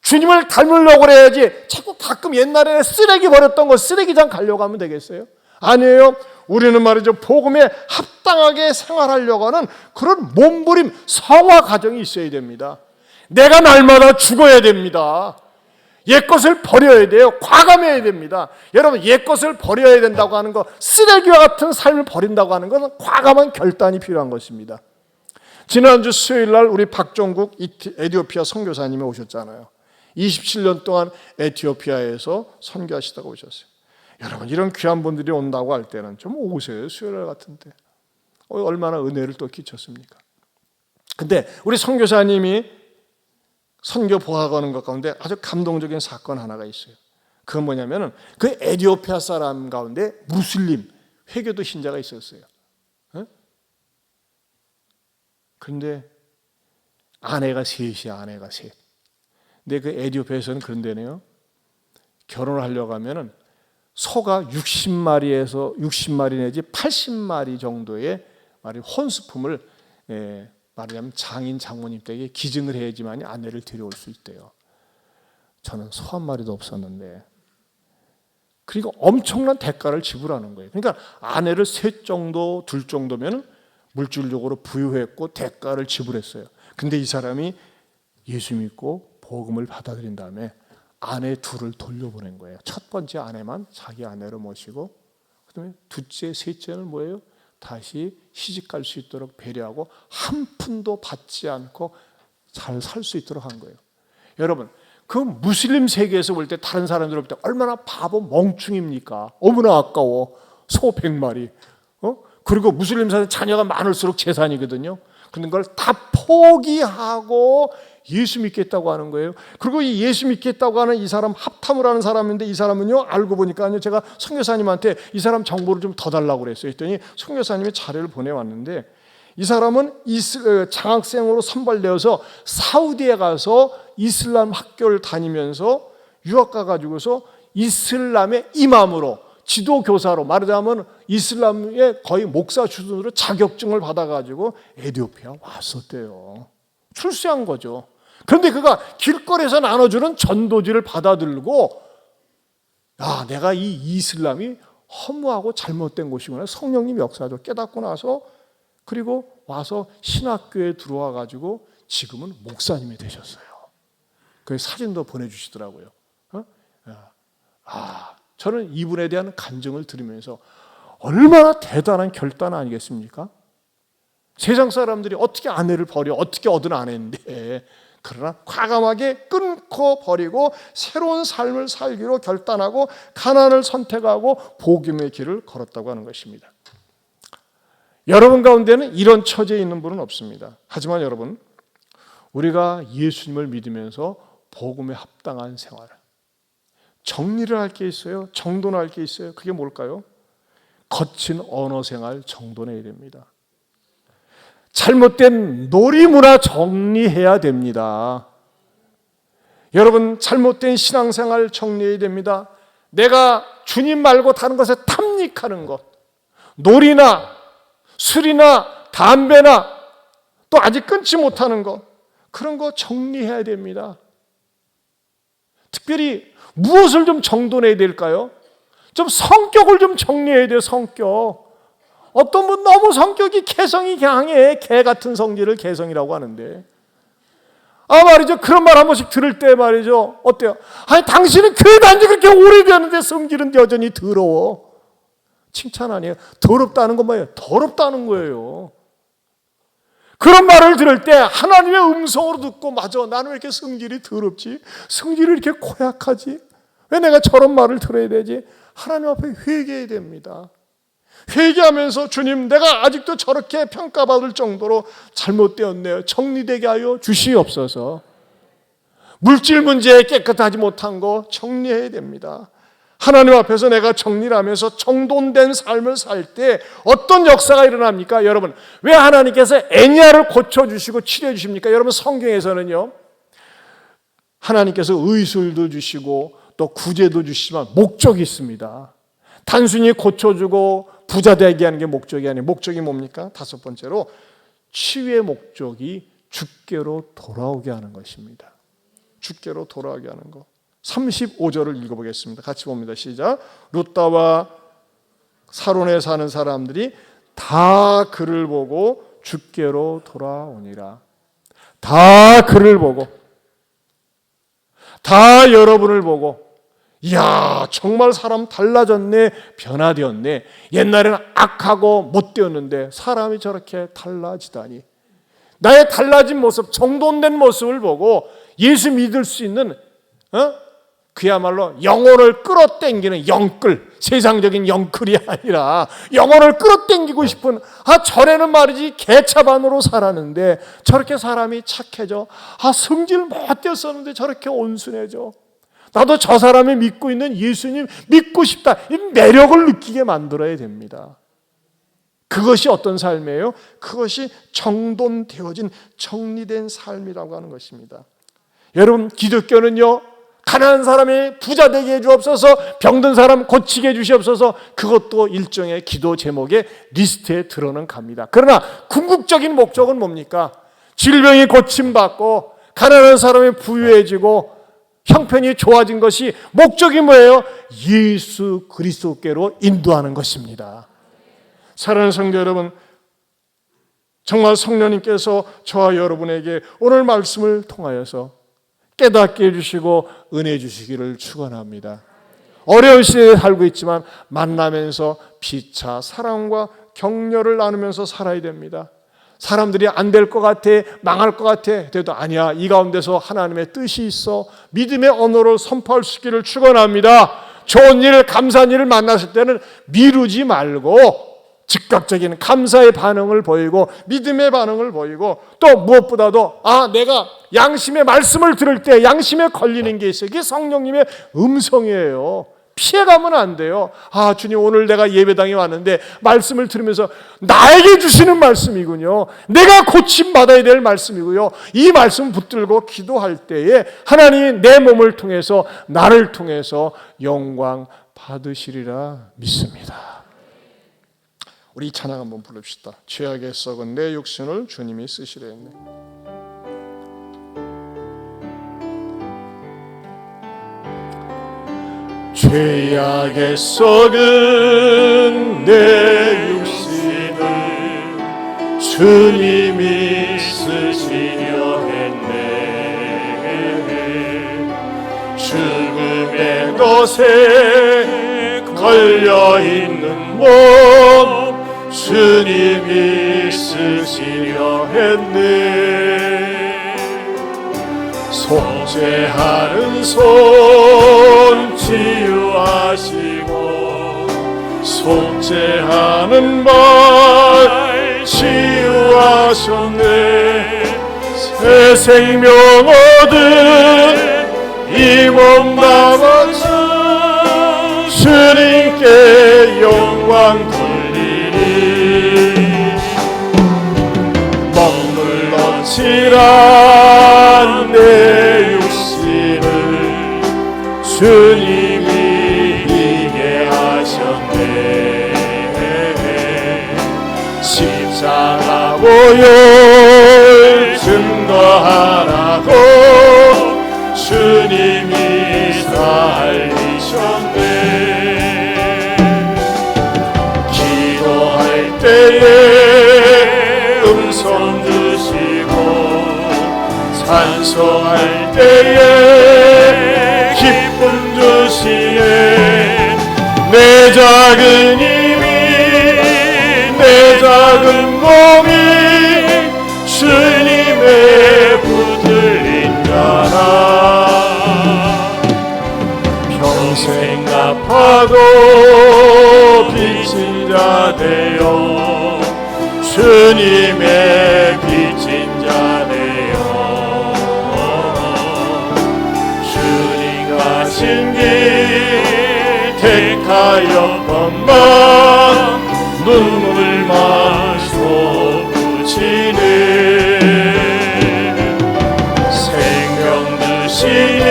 주님을 닮으려고 그래야지 자꾸 가끔 옛날에 쓰레기 버렸던 거 쓰레기장 가려고 하면 되겠어요? 아니에요. 우리는 말이죠, 복음에 합당하게 생활하려고 하는 그런 몸부림, 성화 과정이 있어야 됩니다. 내가 날마다 죽어야 됩니다. 옛것을 버려야 돼요. 과감해야 됩니다. 여러분, 옛것을 버려야 된다고 하는 거, 쓰레기와 같은 삶을 버린다고 하는 것은 과감한 결단이 필요한 것입니다. 지난주 수요일 날 우리 박종국 에티오피아 선교사님이 오셨잖아요. 27년 동안 에티오피아에서 선교하시다가 오셨어요. 여러분, 이런 귀한 분들이 온다고 할 때는 좀 오세요. 수요일 날 같은데 얼마나 은혜를 또 끼쳤습니까? 근데 우리 선교사님이 선교 보아가는 것 가운데 아주 감동적인 사건 하나가 있어요. 그건 뭐냐면은 그 에티오피아 사람 가운데 무슬림 회교도 신자가 있었어요. 그런데 아내가 셋이야, 아내가 셋. 근데 그 에티오피아에서는 그런 데네요. 결혼을 하려고 하면은 소가 60마리 내지 80마리 정도의 혼수품을 말하자면 장인 장모님 댁에 기증을 해야지만 아내를 데려올 수 있대요. 저는 소 한 마리도 없었는데, 그리고 엄청난 대가를 지불하는 거예요. 그러니까 아내를 셋 정도 둘 정도면 물질적으로 부유했고 대가를 지불했어요. 근데 이 사람이 예수 믿고 복음을 받아들인 다음에 아내 둘을 돌려보낸 거예요. 첫 번째 아내만 자기 아내로 모시고, 그다음에 둘째, 셋째는 뭐예요? 다시 시집갈 수 있도록 배려하고 한 푼도 받지 않고 잘 살 수 있도록 한 거예요. 여러분, 그 무슬림 세계에서 볼 때 다른 사람들 볼 때 얼마나 바보 멍충입니까? 너무나 아까워. 소 100마리. 그리고 무슬림 사회 자녀가 많을수록 재산이거든요. 그런 걸 다 포기하고 예수 믿겠다고 하는 거예요. 그리고 이 예수 믿겠다고 하는 이 사람, 합탐을 하는 사람인데, 이 사람은요, 알고 보니까요, 제가 선교사님한테 이 사람 정보를 좀 더 달라고 그랬어요. 했더니 선교사님이 자료를 보내왔는데, 이 사람은 장학생으로 선발되어서 사우디에 가서 이슬람 학교를 다니면서 유학 가가지고서 이슬람의 이맘으로, 지도교사로, 말하자면 이슬람의 거의 목사 수준으로 자격증을 받아가지고 에티오피아 왔었대요. 출세한 거죠. 그런데 그가 길거리에서 나눠주는 전도지를 받아들고, 야, 내가 이 이슬람이 허무하고 잘못된 곳이구나, 성령님 역사죠, 깨닫고 나서, 그리고 와서 신학교에 들어와 가지고 지금은 목사님이 되셨어요. 그 사진도 보내주시더라고요. 저는 이분에 대한 간증을 들으면서 얼마나 대단한 결단 아니겠습니까? 세상 사람들이 어떻게 아내를 버려, 어떻게 얻은 아내인데, 그러나 과감하게 끊고 버리고 새로운 삶을 살기로 결단하고 가난을 선택하고 복음의 길을 걸었다고 하는 것입니다. 여러분 가운데는 이런 처지에 있는 분은 없습니다. 하지만 여러분, 우리가 예수님을 믿으면서 복음에 합당한 생활, 정리를 할 게 있어요. 정돈을 할 게 있어요. 그게 뭘까요? 거친 언어 생활 정돈해야 됩니다. 잘못된 놀이문화 정리해야 됩니다. 여러분, 잘못된 신앙생활 정리해야 됩니다. 내가 주님 말고 다른 것에 탐닉하는 것, 놀이나 술이나 담배나 또 아직 끊지 못하는 것, 그런 거 정리해야 됩니다. 특별히 무엇을 좀 정돈해야 될까요? 좀 성격을 좀 정리해야 돼요. 성격. 어떤 분 너무 성격이 개성이 강해. 개 같은 성질을 개성이라고 하는데, 말이죠, 그런 말 한 번씩 들을 때 말이죠, 어때요? 아니, 당신은 교회 다닌 지 그렇게 오래되었는데 성질은 여전히 더러워. 칭찬 아니에요. 더럽다는 건 뭐예요? 더럽다는 거예요. 그런 말을 들을 때 하나님의 음성으로 듣고, 맞아, 나는 왜 이렇게 성질이 더럽지? 성질이 이렇게 고약하지? 왜 내가 저런 말을 들어야 되지? 하나님 앞에 회개해야 됩니다. 회개하면서, 주님, 내가 아직도 저렇게 평가받을 정도로 잘못되었네요. 정리되게 하여 주시옵소서. 물질 문제에 깨끗하지 못한 거 정리해야 됩니다. 하나님 앞에서 내가 정리를 하면서 정돈된 삶을 살 때 어떤 역사가 일어납니까? 여러분, 왜 하나님께서 애니아를 고쳐주시고 치료해 주십니까? 여러분, 성경에서는요, 하나님께서 의술도 주시고 또 구제도 주시지만 목적이 있습니다. 단순히 고쳐주고 부자 되게 하는 게 목적이 아니에요. 목적이 뭡니까? 다섯 번째로, 치유의 목적이 주께로 돌아오게 하는 것입니다. 주께로 돌아오게 하는 것. 35절을 읽어보겠습니다. 같이 봅니다. 시작. 룻다와 사론에 사는 사람들이 다 그를 보고 주께로 돌아오니라. 다 그를 보고, 다 여러분을 보고, 이야, 정말 사람 달라졌네, 변화되었네. 옛날에는 악하고 못되었는데 사람이 저렇게 달라지다니. 나의 달라진 모습, 정돈된 모습을 보고 예수 믿을 수 있는, 그야말로 영혼을 끌어당기는 영끌, 세상적인 영끌이 아니라 영혼을 끌어당기고 싶은, 전에는 말이지 개차반으로 살았는데 저렇게 사람이 착해져. 성질 못되었었는데 저렇게 온순해져. 나도 저 사람이 믿고 있는 예수님 믿고 싶다. 이 매력을 느끼게 만들어야 됩니다. 그것이 어떤 삶이에요? 그것이 정돈되어진, 정리된 삶이라고 하는 것입니다. 여러분, 기독교는요, 가난한 사람이 부자 되게 해주옵소서, 병든 사람 고치게 해주시옵소서, 그것도 일종의 기도 제목의 리스트에 들어는 갑니다. 그러나 궁극적인 목적은 뭡니까? 질병이 고침받고 가난한 사람이 부유해지고 형편이 좋아진 것이 목적이 뭐예요? 예수 그리스도께로 인도하는 것입니다. 사랑하는 성도 여러분, 정말 성령님께서 저와 여러분에게 오늘 말씀을 통하여서 깨닫게 해주시고 은혜 주시기를 축원합니다. 어려운 시대에 살고 있지만 만나면서 피차 사랑과 격려를 나누면서 살아야 됩니다. 사람들이 안 될 것 같아, 망할 것 같아, 그래도 아니야, 이 가운데서 하나님의 뜻이 있어. 믿음의 언어를 선포할 수 있기를 축원합니다. 좋은 일, 감사한 일을 만났을 때는 미루지 말고 즉각적인 감사의 반응을 보이고 믿음의 반응을 보이고 또 무엇보다도 내가 양심의 말씀을 들을 때 양심에 걸리는 게 있어요. 이게 성령님의 음성이에요. 피해가면 안 돼요. 주님, 오늘 내가 예배당에 왔는데 말씀을 들으면서 나에게 주시는 말씀이군요. 내가 고침받아야 될 말씀이고요. 이 말씀 붙들고 기도할 때에 하나님이 내 몸을 통해서 나를 통해서 영광 받으시리라 믿습니다. 우리 이 찬양 한번 부릅시다. 죄악에 썩은 내 육신을 주님이 쓰시려네. 죄악에 썩은 내 육신을 주님이 쓰시려 했네. 죽음의 덫에 걸려있는 몸 주님이 쓰시려 했네. 속죄하는 손 치유하시고 속죄하는 말 치유하셨네. 새 생명 얻은 이 몸 담아서 주님께 영광 돌리리. 머물러 지란 내 육신을 주님이 이게 하셨네. 십자가 보혈 증거하라고 주님이 살리셨네. 기도할 때에 음성 드시고 찬송할 때에 기쁨 주시네. 내 작은 힘이 내 작은 몸이 주님의 붙들린 자라. 평생 갚아도 빚진 자 되어 주님의 빚진 자 되어 주님 가신 길 택하여 번만 눈물만 쏟으시네. 생명 드시니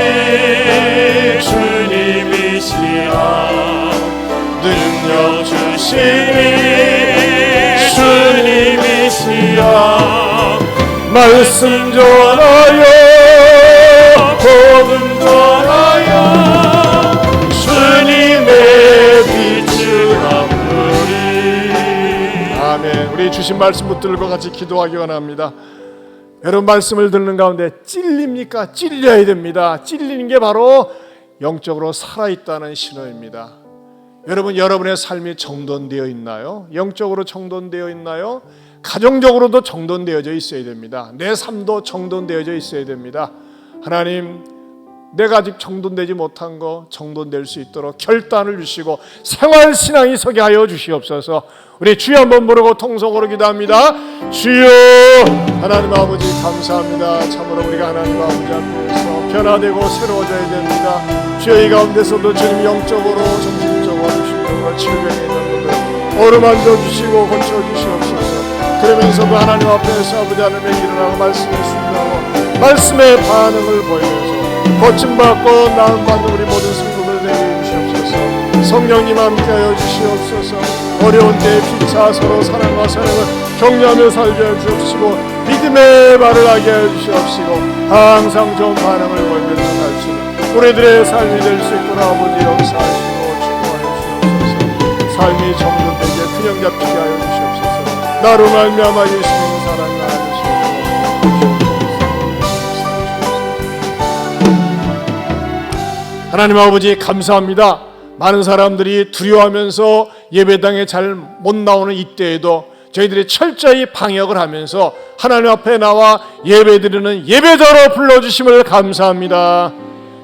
주님이시라. 능력 주시니 주님이시라. 말씀 전하여 복음 전하여 주님의 빛을 담으리. 아멘. 우리 주신 말씀 붙들고 같이 기도하기 원합니다. 여러분, 말씀을 듣는 가운데 찔립니까? 찔려야 됩니다. 찔리는 게 바로 영적으로 살아있다는 신호입니다. 여러분, 여러분의 삶이 정돈되어 있나요? 영적으로 정돈되어 있나요? 가정적으로도 정돈되어져 있어야 됩니다. 내 삶도 정돈되어져 있어야 됩니다. 하나님, 내가 아직 정돈되지 못한 거 정돈될 수 있도록 결단을 주시고 생활신앙이 서게 하여 주시옵소서. 우리 주여 한번 부르고 통성으로 기도합니다. 주여, 하나님 아버지 감사합니다. 참으로 우리가 하나님 아버지 앞에서 변화되고 새로워져야 됩니다. 주여, 이 가운데서도 주님 영적으로 정신적으로 심령으로 질병에 있는 분들 어루만져 주시고 고쳐주시옵소서. 그러면서도 하나님 앞에서 아버지 하나님의 일어나고 말씀에 순종하고 말씀의 반응을 보이면서 고침받고 나음받는 우리 모든 성도들 되게 해주시옵소서. 성령님 함께하여 주시옵소서. 어려운 때에 피차 서로 사랑과 사랑을 격려하며 살게 해주시고 믿음의 말을 하게 해주시옵시고 항상 좋은 반응을 보이면서 살 수 있는 우리들의 삶이 될 수 있도록 아버지 역사하시고 축복하여 주시옵소서. 삶이 정돈되게 균형 잡히게 하여 주시옵소서. 나로 말미암아 예수님의 사랑을 알으시옵소서. 하나님 아버지 감사합니다. 많은 사람들이 두려워하면서 예배당에 잘 못 나오는 이때에도 저희들이 철저히 방역을 하면서 하나님 앞에 나와 예배드리는 예배자로 불러주심을 감사합니다.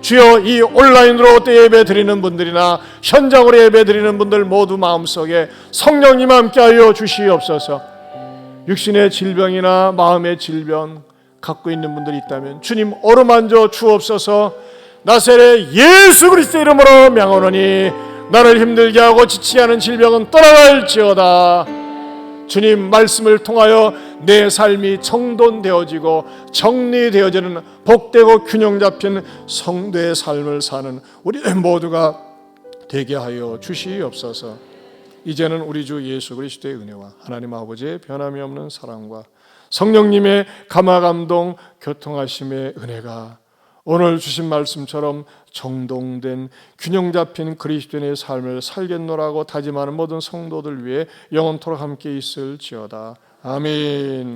주여, 이 온라인으로 또 예배 드리는 분들이나 현장으로 예배 드리는 분들 모두 마음속에 성령님 함께하여 주시옵소서. 육신의 질병이나 마음의 질병 갖고 있는 분들이 있다면 주님 어루만져 주옵소서. 나사렛 예수 그리스도의 이름으로 명하노니 나를 힘들게 하고 지치게 하는 질병은 떠나갈지어다. 주님 말씀을 통하여 내 삶이 정돈되어지고 정리되어지는 복되고 균형 잡힌 성도의 삶을 사는 우리 모두가 되게 하여 주시옵소서. 이제는 우리 주 예수 그리스도의 은혜와 하나님 아버지의 변함이 없는 사랑과 성령님의 감화감동 교통하심의 은혜가 오늘 주신 말씀처럼 정돈된 균형 잡힌 그리스도인의 삶을 살겠노라고 다짐하는 모든 성도들 위해 영원토록 함께 있을지어다. 아멘.